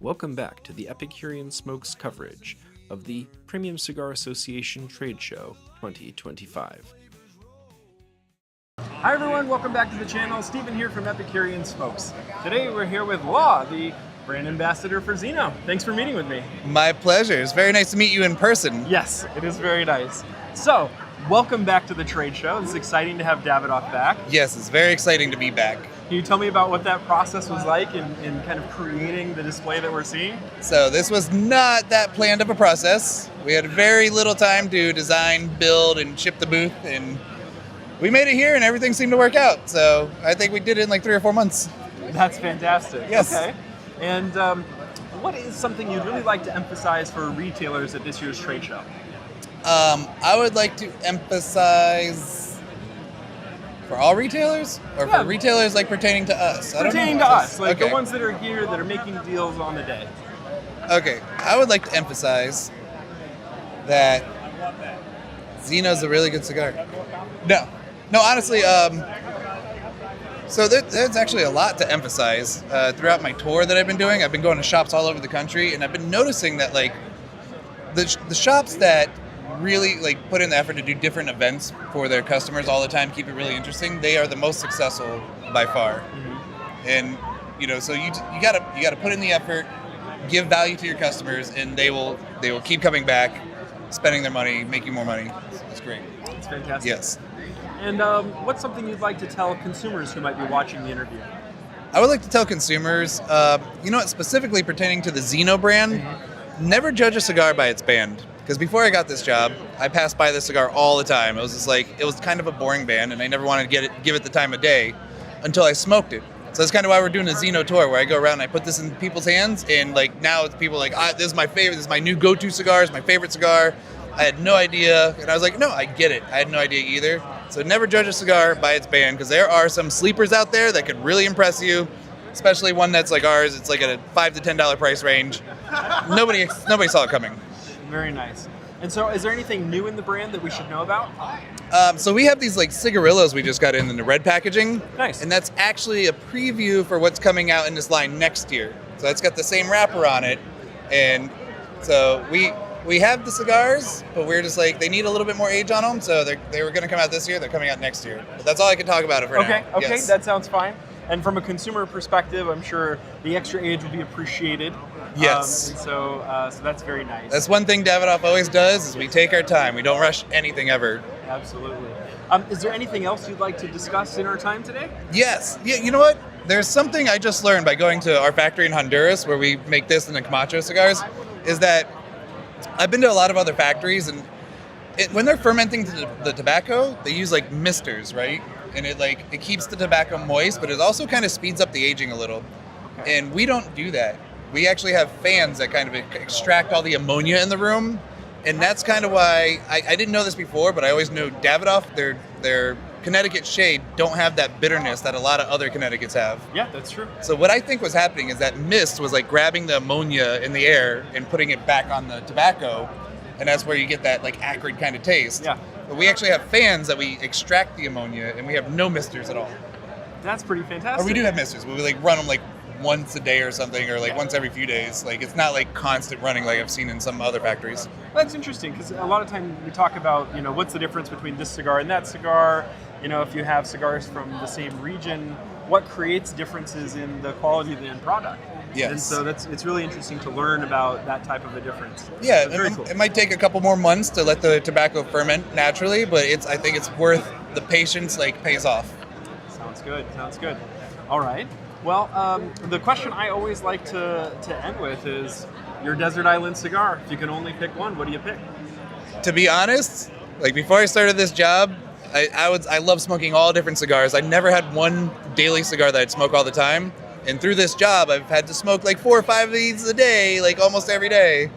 Welcome back to the Epicurean Smokes coverage of the Premium Cigar Association Trade Show 2025. Hi everyone, welcome back to the channel. Steven here from Epicurean Smokes. Today we're here with Law, the brand ambassador for Zino. Thanks for meeting with me. My pleasure. It's very nice to meet you in person. Yes, it is very nice. So, welcome back to the trade show. It's exciting to have Davidoff back. Yes, it's very exciting to be back. Can you tell me about what that process was like in kind of creating the display that we're seeing? So this was not that planned of a process. We had very little time to design, build, and ship the booth, and we made it here and everything seemed to work out. So I think we did it in like 3 or 4 months. That's fantastic. Yes. Okay. And what is something you'd really like to emphasize for retailers at this year's trade show? I would like to emphasize for all retailers, or for retailers like pertaining to us? Pertaining to us, like the ones that are here that are making deals on the day. Okay, I would like to emphasize that Zino's a really good cigar. No, honestly, so there's actually a lot to emphasize. Throughout my tour that I've been doing, I've been going to shops all over the country, and I've been noticing that like the shops that really like put in the effort to do different events for their customers all the time, keep it really interesting, they are the most successful by far. Mm-hmm. And so you gotta put in the effort, give value to your customers, and they will keep coming back, spending their money, making more money. It's great. It's fantastic. Yes. And what's something you'd like to tell consumers who might be watching the interview? I would like to tell consumers, specifically pertaining to the Zino brand, never judge a cigar by its band. Because before I got this job, I passed by this cigar all the time. It was just like, it was kind of a boring band, and I never wanted to give it the time of day until I smoked it. So that's kind of why we're doing a Zino tour, where I go around and I put this in people's hands, and like now it's people like, this is my favorite, this is my new go-to cigar, it's my favorite cigar. I had no idea, and I was like, no, I get it. I had no idea either. So never judge a cigar by its band, because there are some sleepers out there that could really impress you, especially one that's like ours. It's like at a $5 to $10 price range. Nobody saw it coming. Very nice. And so is there anything new in the brand that we should know about? So we have these like cigarillos we just got in the red packaging. Nice. And that's actually a preview for what's coming out in this line next year. So it's got the same wrapper on it. And so we have the cigars, but we're just like, they need a little bit more age on them. So they were going to come out this year. They're coming out next year. But that's all I can talk about it for now. Okay, yes. That sounds fine. And from a consumer perspective, I'm sure the extra age will be appreciated. Yes. And so that's very nice. That's one thing Davidoff always does, is we take our time. We don't rush anything ever. Absolutely. Is there anything else you'd like to discuss in our time today? Yes. Yeah, you know what? There's something I just learned by going to our factory in Honduras, where we make this and the Camacho cigars, is that I've been to a lot of other factories, and when they're fermenting the tobacco, they use like misters, right? And it keeps the tobacco moist, but it also kind of speeds up the aging a little. Okay. And we don't do that. We actually have fans that kind of extract all the ammonia in the room. And that's kind of why, I didn't know this before, but I always knew Davidoff, their Connecticut shade don't have that bitterness that a lot of other Connecticut's have. Yeah, that's true. So what I think was happening is that mist was like grabbing the ammonia in the air and putting it back on the tobacco. And that's where you get that like acrid kind of taste. Yeah. But we actually have fans that we extract the ammonia, and we have no misters at all. That's pretty fantastic. Or we do have misters, but we like run them like once a day or something, or like once every few days. Like it's not like constant running like I've seen in some other factories. That's interesting, because a lot of times we talk about, what's the difference between this cigar and that cigar. If you have cigars from the same region, what creates differences in the quality of the end product? Yes. And so it's really interesting to learn about that type of a difference. Yeah, very cool. It might take a couple more months to let the tobacco ferment naturally, but I think it's worth the patience, pays off. Sounds good. All right. Well, the question I always like to end with is your desert island cigar. If you can only pick one, what do you pick? To be honest, before I started this job, I love smoking all different cigars. I never had one daily cigar that I'd smoke all the time. And through this job, I've had to smoke 4 or 5 of these a day, almost every day.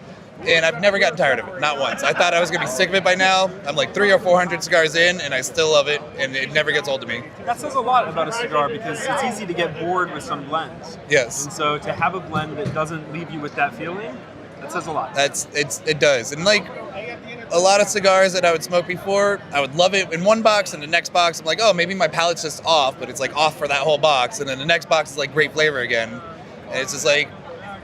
And I've never gotten tired of it, not once. I thought I was going to be sick of it by now. I'm 300 or 400 cigars in, and I still love it, and it never gets old to me. That says a lot about a cigar, because it's easy to get bored with some blends. Yes. And so to have a blend that doesn't leave you with that feeling, that says a lot. It does. And a lot of cigars that I would smoke before, I would love it in one box, and the next box I'm like, oh, maybe my palate's just off, but it's off for that whole box, and then the next box is great flavor again. And it's just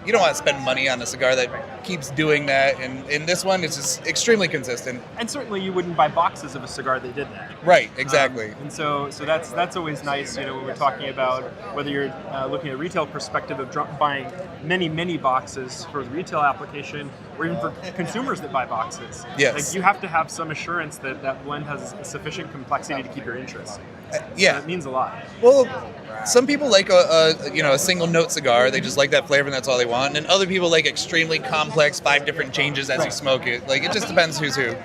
you don't want to spend money on a cigar that keeps doing that. And in this one, it's just extremely consistent. And certainly you wouldn't buy boxes of a cigar that did that. Right, exactly. And so that's always nice, when we're talking about whether you're looking at a retail perspective of buying many boxes for the retail application, or even for consumers that buy boxes. Yes. Like, you have to have some assurance that that blend has sufficient complexity to keep your interest. Yeah. So it means a lot. Well, some people like a single note cigar. They just like that flavor and that's all they want. And other people like extremely complex 5 different changes as you smoke it. Like, it just depends who's who.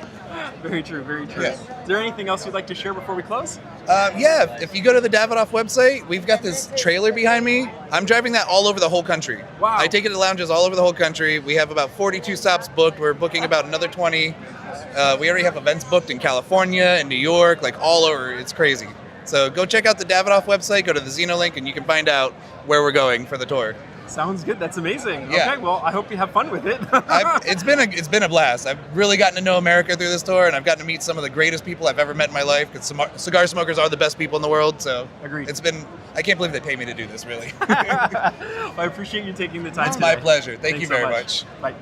Very true, very true. Yeah. Is there anything else you'd like to share before we close? Yeah, if you go to the Davidoff website, we've got this trailer behind me. I'm driving that all over the whole country. Wow. I take it to lounges all over the whole country. We have about 42 stops booked. We're booking about another 20. We already have events booked in California and New York, like all over. It's crazy. So go check out the Davidoff website, go to the Zino link, and you can find out where we're going for the tour. Sounds good. That's amazing. Yeah. Okay, well, I hope you have fun with it. It's been a blast. I've really gotten to know America through this tour, and I've gotten to meet some of the greatest people I've ever met in my life, because cigar smokers are the best people in the world. So Agreed. I can't believe they pay me to do this, really. I appreciate you taking the time It's today. my pleasure. Thank Thanks you so very much. Bye.